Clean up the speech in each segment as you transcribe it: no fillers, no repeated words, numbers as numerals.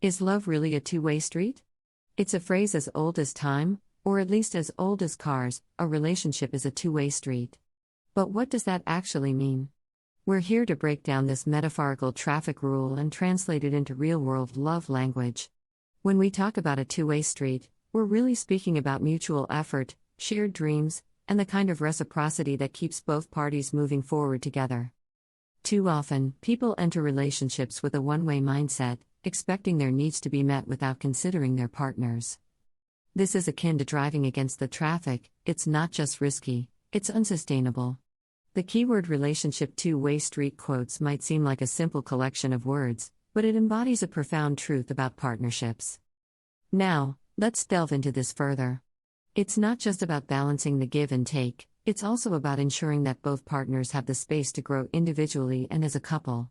Is love really a two-way street? It's a phrase as old as time, or at least as old as cars. A relationship is a two-way street. But what does that actually mean? We're here to break down this metaphorical traffic rule and translate it into real-world love language. When we talk about a two-way street, we're really speaking about mutual effort, shared dreams, and the kind of reciprocity that keeps both parties moving forward together. Too often, people enter relationships with a one-way mindset, expecting their needs to be met without considering their partners. This is akin to driving against the traffic. It's not just risky, it's unsustainable. The keyword relationship two-way street quotes might seem like a simple collection of words, but it embodies a profound truth about partnerships. Now, let's delve into this further. It's not just about balancing the give and take, it's also about ensuring that both partners have the space to grow individually and as a couple.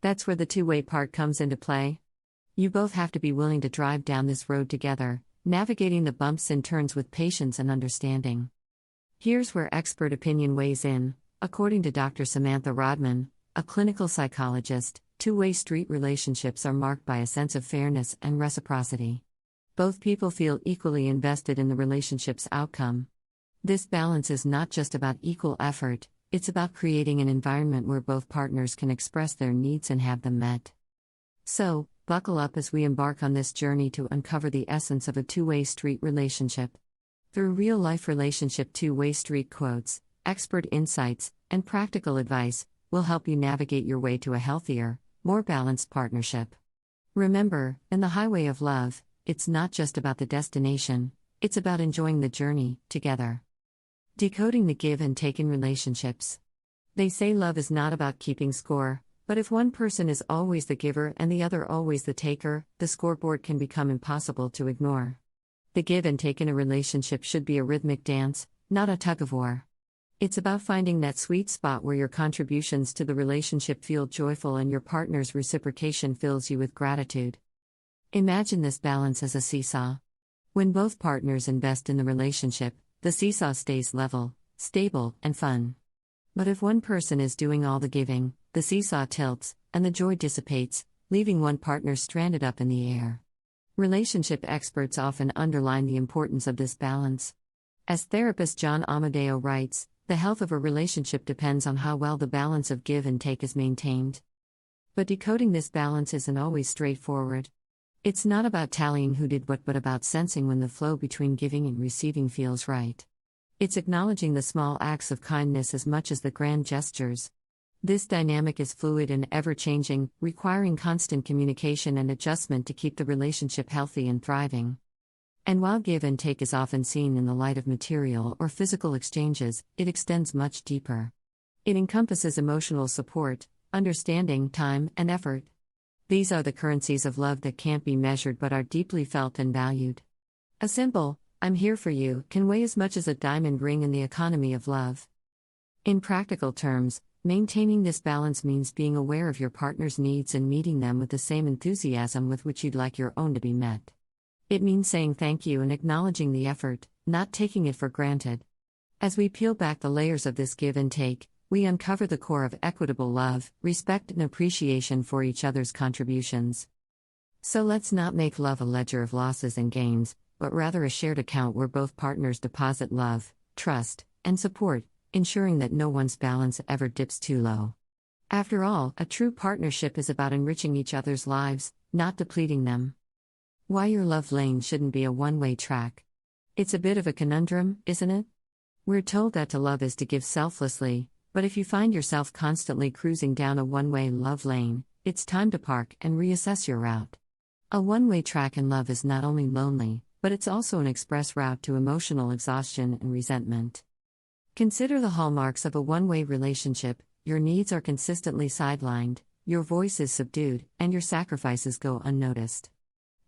That's where the two-way part comes into play. You both have to be willing to drive down this road together, navigating the bumps and turns with patience and understanding. Here's where expert opinion weighs in. According to Dr. Samantha Rodman, a clinical psychologist, two-way street relationships are marked by a sense of fairness and reciprocity. Both people feel equally invested in the relationship's outcome. This balance is not just about equal effort, it's about creating an environment where both partners can express their needs and have them met. So, buckle up as we embark on this journey to uncover the essence of a two-way street relationship. Through real-life relationship two-way street quotes, expert insights, and practical advice, we'll help you navigate your way to a healthier, more balanced partnership. Remember, in the highway of love, it's not just about the destination, it's about enjoying the journey, together. Decoding the give and take in relationships. They say love is not about keeping score, but if one person is always the giver and the other always the taker, the scoreboard can become impossible to ignore. The give and take in a relationship should be a rhythmic dance, not a tug-of-war. It's about finding that sweet spot where your contributions to the relationship feel joyful and your partner's reciprocation fills you with gratitude. Imagine this balance as a seesaw. When both partners invest in the relationship, the seesaw stays level, stable, and fun. But if one person is doing all the giving, the seesaw tilts, and the joy dissipates, leaving one partner stranded up in the air. Relationship experts often underline the importance of this balance. As therapist John Amadeo writes, the health of a relationship depends on how well the balance of give and take is maintained. But decoding this balance isn't always straightforward. It's not about tallying who did what but about sensing when the flow between giving and receiving feels right. It's acknowledging the small acts of kindness as much as the grand gestures. This dynamic is fluid and ever-changing, requiring constant communication and adjustment to keep the relationship healthy and thriving. And while give and take is often seen in the light of material or physical exchanges, it extends much deeper. It encompasses emotional support, understanding, time, and effort. These are the currencies of love that can't be measured but are deeply felt and valued. A simple, "I'm here for you," can weigh as much as a diamond ring in the economy of love. In practical terms, maintaining this balance means being aware of your partner's needs and meeting them with the same enthusiasm with which you'd like your own to be met. It means saying thank you and acknowledging the effort, not taking it for granted. As we peel back the layers of this give and take, we uncover the core of equitable love, respect and appreciation for each other's contributions. So let's not make love a ledger of losses and gains, but rather a shared account where both partners deposit love, trust, and support, ensuring that no one's balance ever dips too low. After all, a true partnership is about enriching each other's lives, not depleting them. Why your love lane shouldn't be a one-way track. It's a bit of a conundrum, isn't it? We're told that to love is to give selflessly, but if you find yourself constantly cruising down a one-way love lane, it's time to park and reassess your route. A one-way track in love is not only lonely, but it's also an express route to emotional exhaustion and resentment. Consider the hallmarks of a one-way relationship: your needs are consistently sidelined, your voice is subdued, and your sacrifices go unnoticed.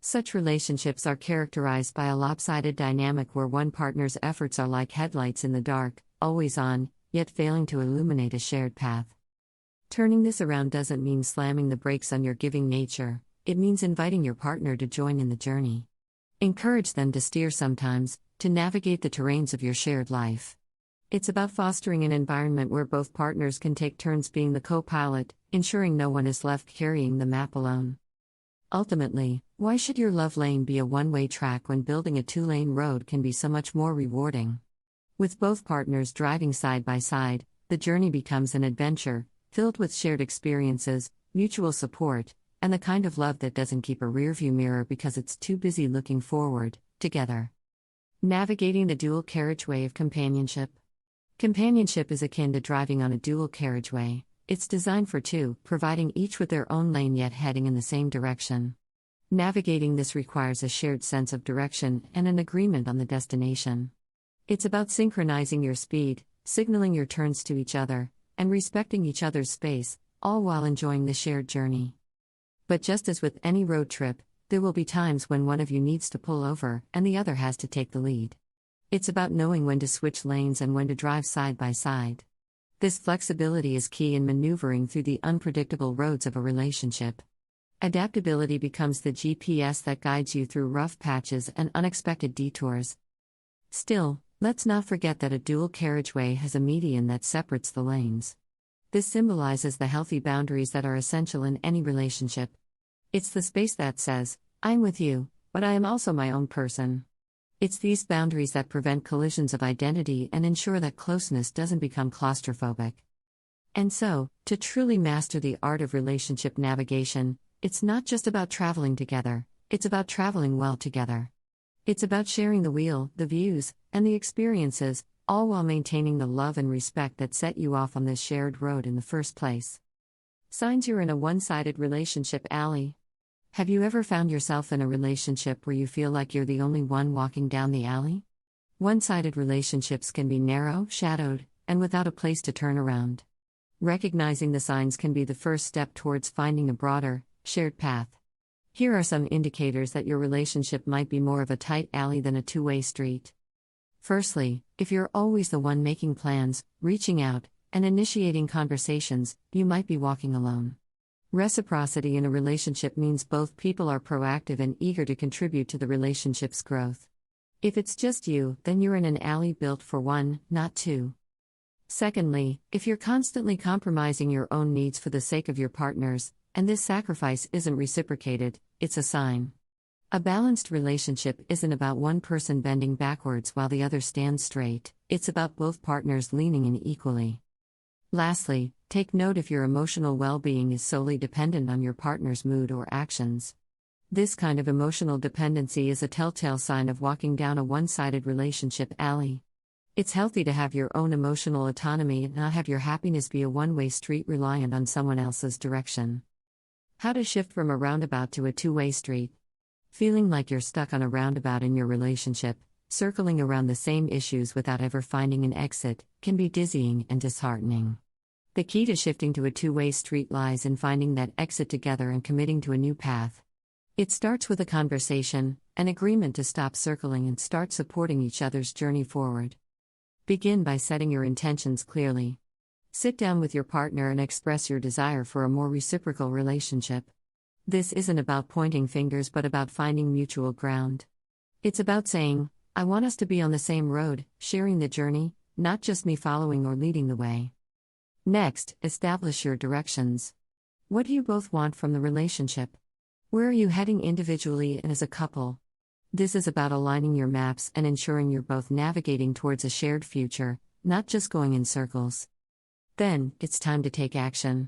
Such relationships are characterized by a lopsided dynamic where one partner's efforts are like headlights in the dark, always on, yet failing to illuminate a shared path. Turning this around doesn't mean slamming the brakes on your giving nature, it means inviting your partner to join in the journey. Encourage them to steer sometimes, to navigate the terrains of your shared life. It's about fostering an environment where both partners can take turns being the co-pilot, ensuring no one is left carrying the map alone. Ultimately, Why should your love lane be a one-way track when building a two-lane road can be so much more rewarding? With both partners driving side by side, the journey becomes an adventure, filled with shared experiences, mutual support, and the kind of love that doesn't keep a rearview mirror because it's too busy looking forward, together. Navigating the dual carriageway of companionship. Companionship is akin to driving on a dual carriageway. It's designed for two, providing each with their own lane yet heading in the same direction. Navigating this requires a shared sense of direction and an agreement on the destination. It's about synchronizing your speed, signaling your turns to each other, and respecting each other's space, all while enjoying the shared journey. But just as with any road trip, there will be times when one of you needs to pull over and the other has to take the lead. It's about knowing when to switch lanes and when to drive side by side. This flexibility is key in maneuvering through the unpredictable roads of a relationship. Adaptability becomes the GPS that guides you through rough patches and unexpected detours. Still, let's not forget that a dual carriageway has a median that separates the lanes. This symbolizes the healthy boundaries that are essential in any relationship. It's the space that says, I'm with you, but I am also my own person. It's these boundaries that prevent collisions of identity and ensure that closeness doesn't become claustrophobic. And so, to truly master the art of relationship navigation, it's not just about traveling together, it's about traveling well together. It's about sharing the wheel, the views, and the experiences, all while maintaining the love and respect that set you off on this shared road in the first place. Signs you're in a one-sided relationship alley. Have you ever found yourself in a relationship where you feel like you're the only one walking down the alley? One-sided relationships can be narrow, shadowed, and without a place to turn around. Recognizing the signs can be the first step towards finding a broader, shared path. Here are some indicators that your relationship might be more of a tight alley than a two-way street. Firstly, if you're always the one making plans, reaching out, and initiating conversations, you might be walking alone. Reciprocity in a relationship means both people are proactive and eager to contribute to the relationship's growth. If it's just you, then you're in an alley built for one, not two. Secondly, if you're constantly compromising your own needs for the sake of your partner's, and this sacrifice isn't reciprocated, it's a sign. A balanced relationship isn't about one person bending backwards while the other stands straight, it's about both partners leaning in equally. Lastly, take note if your emotional well-being is solely dependent on your partner's mood or actions. This kind of emotional dependency is a telltale sign of walking down a one-sided relationship alley. It's healthy to have your own emotional autonomy and not have your happiness be a one-way street reliant on someone else's direction. How to shift from a roundabout to a two-way street. Feeling like you're stuck on a roundabout in your relationship, circling around the same issues without ever finding an exit, can be dizzying and disheartening. The key to shifting to a two-way street lies in finding that exit together and committing to a new path. It starts with a conversation, an agreement to stop circling and start supporting each other's journey forward. Begin by setting your intentions clearly. Sit down with your partner and express your desire for a more reciprocal relationship. This isn't about pointing fingers but about finding mutual ground. It's about saying, I want us to be on the same road, sharing the journey, not just me following or leading the way. Next, establish your directions. What do you both want from the relationship? Where are you heading individually and as a couple? This is about aligning your maps and ensuring you're both navigating towards a shared future, not just going in circles. Then, it's time to take action.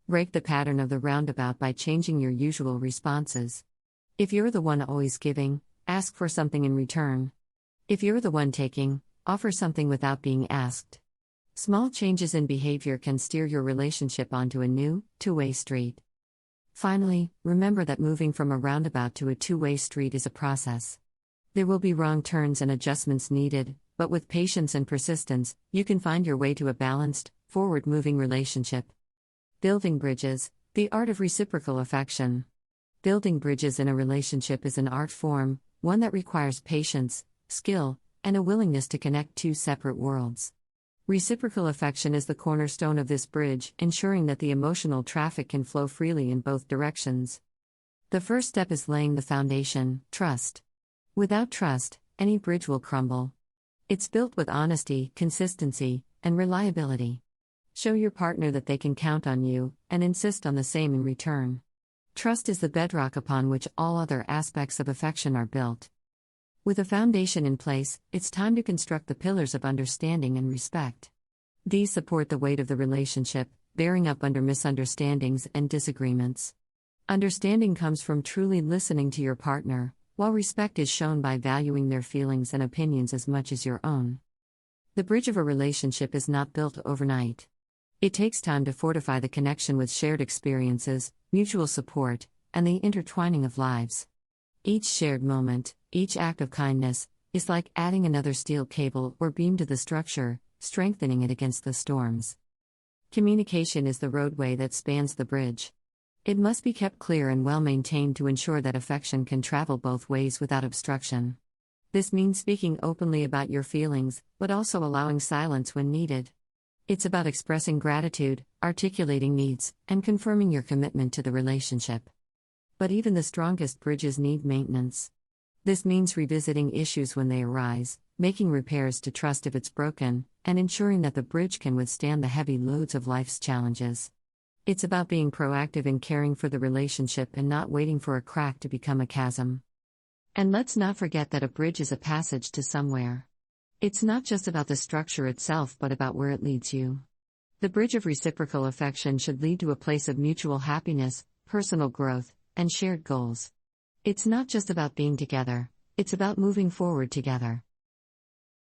Break the pattern of the roundabout by changing your usual responses. If you're the one always giving, ask for something in return. If you're the one taking, offer something without being asked. Small changes in behavior can steer your relationship onto a new, two-way street. Finally, remember that moving from a roundabout to a two-way street is a process. There will be wrong turns and adjustments needed, but with patience and persistence, you can find your way to a balanced, forward-moving relationship. Building bridges, the art of reciprocal affection. Building bridges in a relationship is an art form, one that requires patience, skill, and a willingness to connect two separate worlds. Reciprocal affection is the cornerstone of this bridge, ensuring that the emotional traffic can flow freely in both directions. The first step is laying the foundation, trust. Without trust, any bridge will crumble. It's built with honesty, consistency, and reliability. Show your partner that they can count on you, and insist on the same in return. Trust is the bedrock upon which all other aspects of affection are built. With a foundation in place, it's time to construct the pillars of understanding and respect. These support the weight of the relationship, bearing up under misunderstandings and disagreements. Understanding comes from truly listening to your partner, while respect is shown by valuing their feelings and opinions as much as your own. The bridge of a relationship is not built overnight. It takes time to fortify the connection with shared experiences, mutual support, and the intertwining of lives. Each shared moment, each act of kindness, is like adding another steel cable or beam to the structure, strengthening it against the storms. Communication is the roadway that spans the bridge. It must be kept clear and well maintained to ensure that affection can travel both ways without obstruction. This means speaking openly about your feelings, but also allowing silence when needed. It's about expressing gratitude, articulating needs, and confirming your commitment to the relationship. But even the strongest bridges need maintenance. This means revisiting issues when they arise, making repairs to trust if it's broken, and ensuring that the bridge can withstand the heavy loads of life's challenges. It's about being proactive in caring for the relationship and not waiting for a crack to become a chasm. And let's not forget that a bridge is a passage to somewhere. It's not just about the structure itself but about where it leads you. The bridge of reciprocal affection should lead to a place of mutual happiness, personal growth, and shared goals. It's not just about being together, it's about moving forward together.